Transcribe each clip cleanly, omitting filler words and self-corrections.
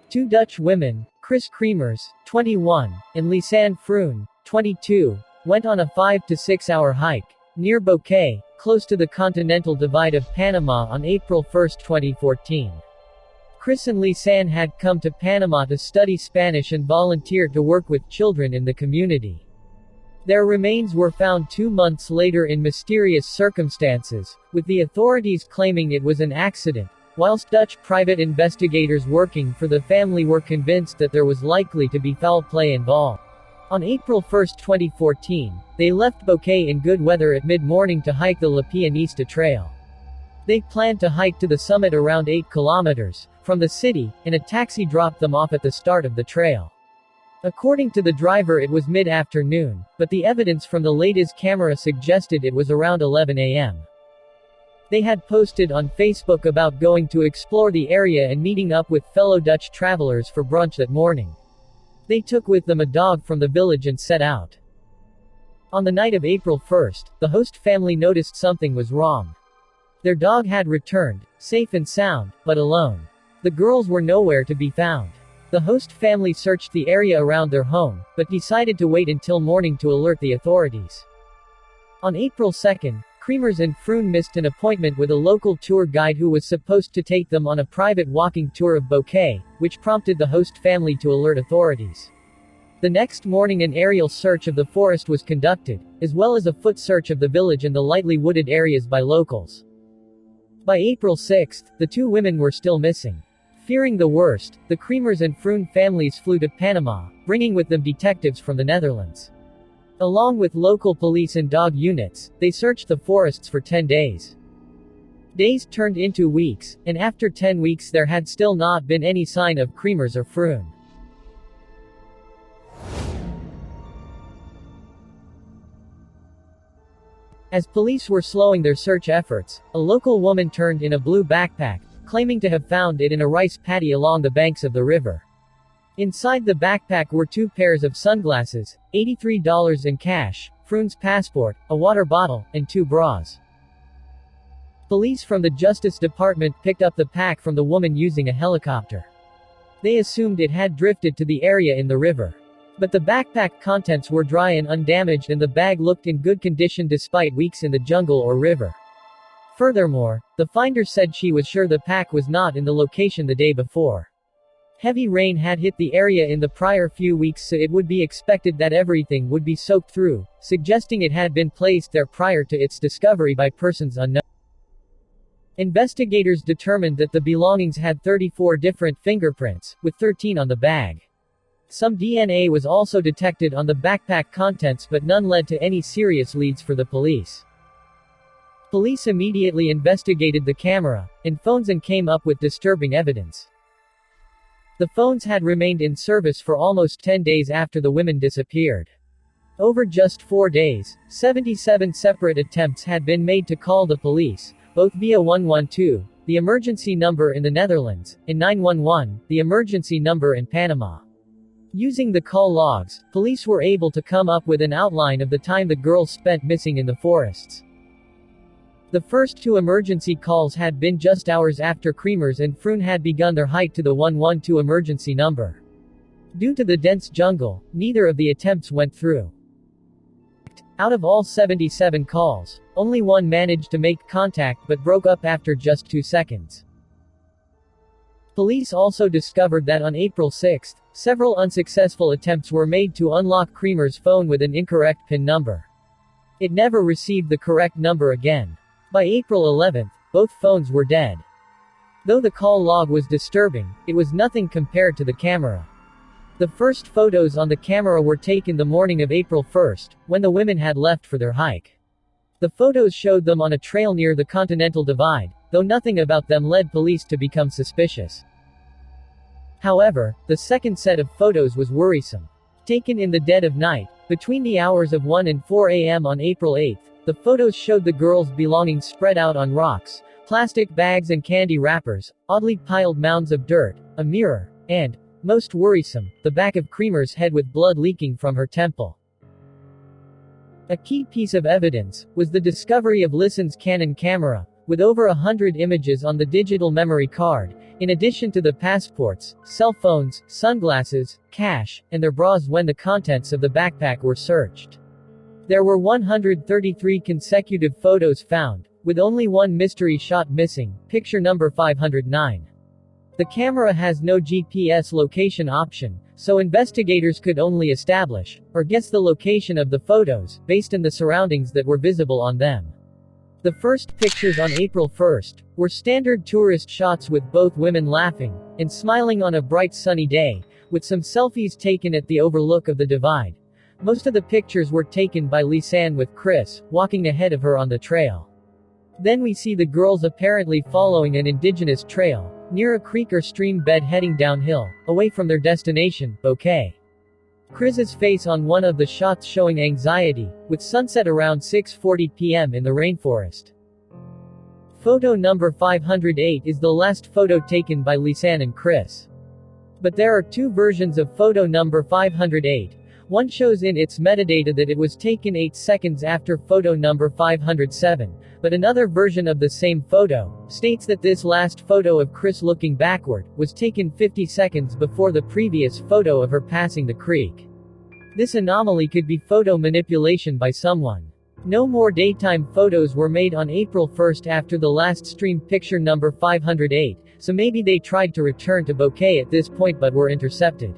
Two Dutch women, Kris Kremers, 21, and Lisanne Froon, 22, went on a 5 to 6 hour hike near Boquete, close to the continental divide of Panama on April 1, 2014. Kris and Lisanne had come to Panama to study Spanish and volunteer to work with children in the community. Their remains were found 2 months later in mysterious circumstances, with the authorities claiming it was an accident, whilst Dutch private investigators working for the family were convinced that there was likely to be foul play involved. On April 1, 2014, they left Boquete in good weather at mid-morning to hike the La Pianista Trail. They planned to hike to the summit around 8 kilometers from the city, and a taxi dropped them off at the start of the trail. According to the driver, it was mid-afternoon, but the evidence from the latest camera suggested it was around 11 a.m. They had posted on Facebook about going to explore the area and meeting up with fellow Dutch travelers for brunch that morning. They took with them a dog from the village and set out. On the night of April 1st, the host family noticed something was wrong. Their dog had returned, safe and sound, but alone. The girls were nowhere to be found. The host family searched the area around their home, but decided to wait until morning to alert the authorities. On April 2nd, Kremers and Froon missed an appointment with a local tour guide who was supposed to take them on a private walking tour of Boquete, which prompted the host family to alert authorities. The next morning an aerial search of the forest was conducted, as well as a foot search of the village and the lightly wooded areas by locals. By April 6, the two women were still missing. Fearing the worst, the Kremers and Froon families flew to Panama, bringing with them detectives from the Netherlands. Along with local police and dog units, they searched the forests for 10 days. Days turned into weeks, and after 10 weeks there had still not been any sign of Kremers or Froon. As police were slowing their search efforts, a local woman turned in a blue backpack, claiming to have found it in a rice paddy along the banks of the river. Inside the backpack were 2 pairs of sunglasses, $83 in cash, Froon's passport, a water bottle, and 2 bras. Police from the Justice Department picked up the pack from the woman using a helicopter. They assumed it had drifted to the area in the river. But the backpack contents were dry and undamaged and the bag looked in good condition despite weeks in the jungle or river. Furthermore, the finder said she was sure the pack was not in the location the day before. Heavy rain had hit the area in the prior few weeks, so it would be expected that everything would be soaked through, suggesting it had been placed there prior to its discovery by persons unknown. Investigators determined that the belongings had 34 different fingerprints, with 13 on the bag. Some DNA was also detected on the backpack contents, but none led to any serious leads for the police. Police immediately investigated the camera and phones and came up with disturbing evidence. The phones had remained in service for almost 10 days after the women disappeared. Over just 4 days, 77 separate attempts had been made to call the police, both via 112, the emergency number in the Netherlands, and 911, the emergency number in Panama. Using the call logs, police were able to come up with an outline of the time the girls spent missing in the forests. The first 2 emergency calls had been just hours after Kremers and Froon had begun their hike to the 112 emergency number. Due to the dense jungle, neither of the attempts went through. Out of all 77 calls, only one managed to make contact but broke up after just 2 seconds. Police also discovered that on April 6, several unsuccessful attempts were made to unlock Kremers' phone with an incorrect PIN number. It never received the correct number again. By April 11, both phones were dead. Though the call log was disturbing, it was nothing compared to the camera. The first photos on the camera were taken the morning of April 1, when the women had left for their hike. The photos showed them on a trail near the Continental Divide, though nothing about them led police to become suspicious. However, the second set of photos was worrisome. Taken in the dead of night, between the hours of 1 and 4 a.m. on April 8, the photos showed the girls' belongings spread out on rocks, plastic bags and candy wrappers, oddly piled mounds of dirt, a mirror, and, most worrisome, the back of Kremers' head with blood leaking from her temple. A key piece of evidence was the discovery of Lisanne's Canon camera, with over 100 images on the digital memory card, in addition to the passports, cell phones, sunglasses, cash, and their bras when the contents of the backpack were searched. There were 133 consecutive photos found, with only one mystery shot missing, picture number 509. The camera has no GPS location option, so investigators could only establish, or guess the location of the photos, based on the surroundings that were visible on them. The first pictures on April 1st were standard tourist shots with both women laughing and smiling on a bright sunny day, with some selfies taken at the overlook of the divide. Most of the pictures were taken by Lisanne with Kris walking ahead of her on the trail. Then we see the girls apparently following an indigenous trail, near a creek or stream bed heading downhill, away from their destination, Boquete. Kris's face on one of the shots showing anxiety, with sunset around 6:40 p.m. in the rainforest. Photo number 508 is the last photo taken by Lisanne and Kris. But there are two versions of photo number 508. One shows in its metadata that it was taken 8 seconds after photo number 507, but another version of the same photo states that this last photo of Kris looking backward was taken 50 seconds before the previous photo of her passing the creek. This anomaly could be photo manipulation by someone. No more daytime photos were made on April 1st after the last stream picture number 508, so maybe they tried to return to Boquete at this point but were intercepted.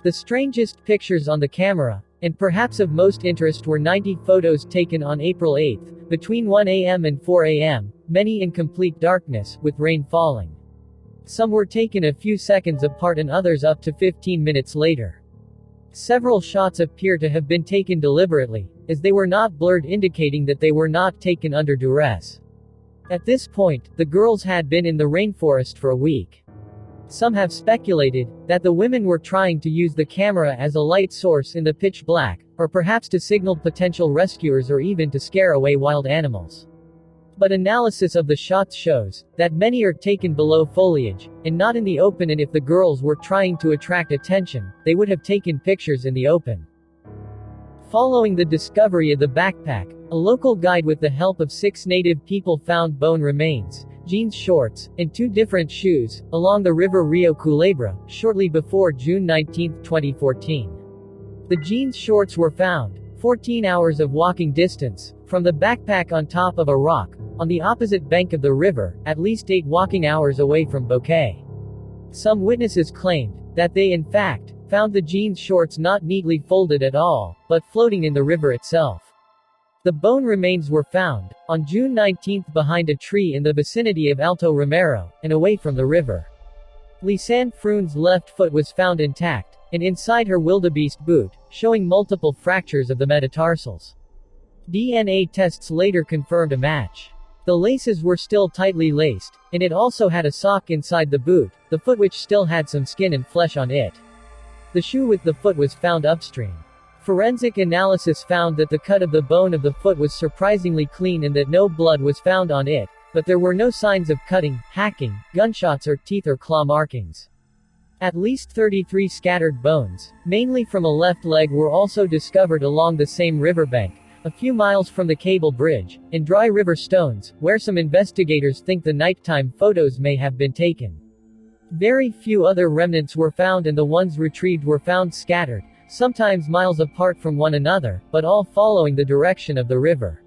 The strangest pictures on the camera, and perhaps of most interest, were 90 photos taken on April 8th, between 1 a.m. and 4 a.m., many in complete darkness, with rain falling. Some were taken a few seconds apart and others up to 15 minutes later. Several shots appear to have been taken deliberately, as they were not blurred, indicating that they were not taken under duress. At this point, the girls had been in the rainforest for a week. Some have speculated that the women were trying to use the camera as a light source in the pitch black, or perhaps to signal potential rescuers or even to scare away wild animals. But analysis of the shots shows that many are taken below foliage, and not in the open, and if the girls were trying to attract attention, they would have taken pictures in the open. Following the discovery of the backpack, a local guide with the help of 6 native people found bone remains, jeans shorts, and 2 different shoes, along the river Rio Culebra, shortly before June 19, 2014. The jeans shorts were found, 14 hours of walking distance, from the backpack on top of a rock, on the opposite bank of the river, at least 8 walking hours away from Boquete. Some witnesses claimed that they in fact found the jeans shorts not neatly folded at all, but floating in the river itself. The bone remains were found, on June 19 behind a tree in the vicinity of Alto Romero, and away from the river. Lisanne Froon's left foot was found intact, and inside her wildebeest boot, showing multiple fractures of the metatarsals. DNA tests later confirmed a match. The laces were still tightly laced, and it also had a sock inside the boot, the foot which still had some skin and flesh on it. The shoe with the foot was found upstream. Forensic analysis found that the cut of the bone of the foot was surprisingly clean and that no blood was found on it, but there were no signs of cutting, hacking, gunshots or teeth or claw markings. At least 33 scattered bones, mainly from a left leg, were also discovered along the same riverbank, a few miles from the cable bridge, and dry river stones, where some investigators think the nighttime photos may have been taken. Very few other remnants were found, and the ones retrieved were found scattered, sometimes miles apart from one another, but all following the direction of the river.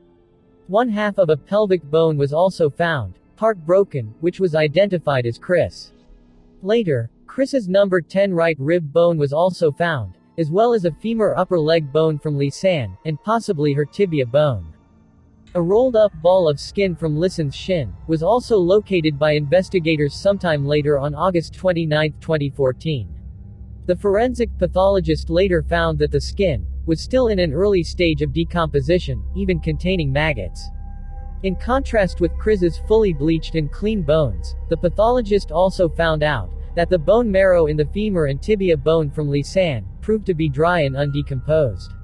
One half of a pelvic bone was also found, part broken, which was identified as Kris. Later, Kris's number 10 right rib bone was also found, as well as a femur upper leg bone from Lisanne, and possibly her tibia bone. A rolled-up ball of skin from Lisanne's shin was also located by investigators sometime later on August 29, 2014. The forensic pathologist later found that the skin was still in an early stage of decomposition, even containing maggots. In contrast with Kris's fully bleached and clean bones, the pathologist also found out that the bone marrow in the femur and tibia bone from Lisanne proved to be dry and undecomposed.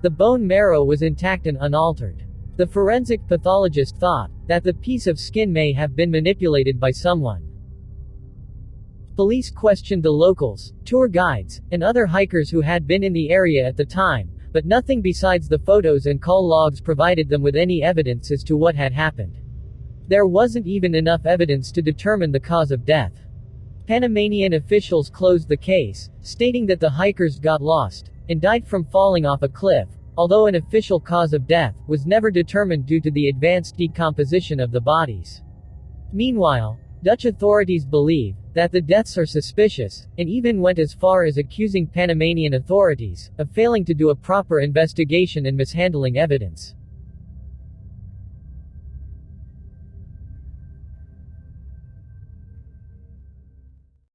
The bone marrow was intact and unaltered. The forensic pathologist thought that the piece of skin may have been manipulated by someone. Police questioned the locals, tour guides, and other hikers who had been in the area at the time, but nothing besides the photos and call logs provided them with any evidence as to what had happened. There wasn't even enough evidence to determine the cause of death. Panamanian officials closed the case, stating that the hikers got lost and died from falling off a cliff, although an official cause of death was never determined due to the advanced decomposition of the bodies. Meanwhile, Dutch authorities believe that the deaths are suspicious, and even went as far as accusing Panamanian authorities of failing to do a proper investigation and mishandling evidence.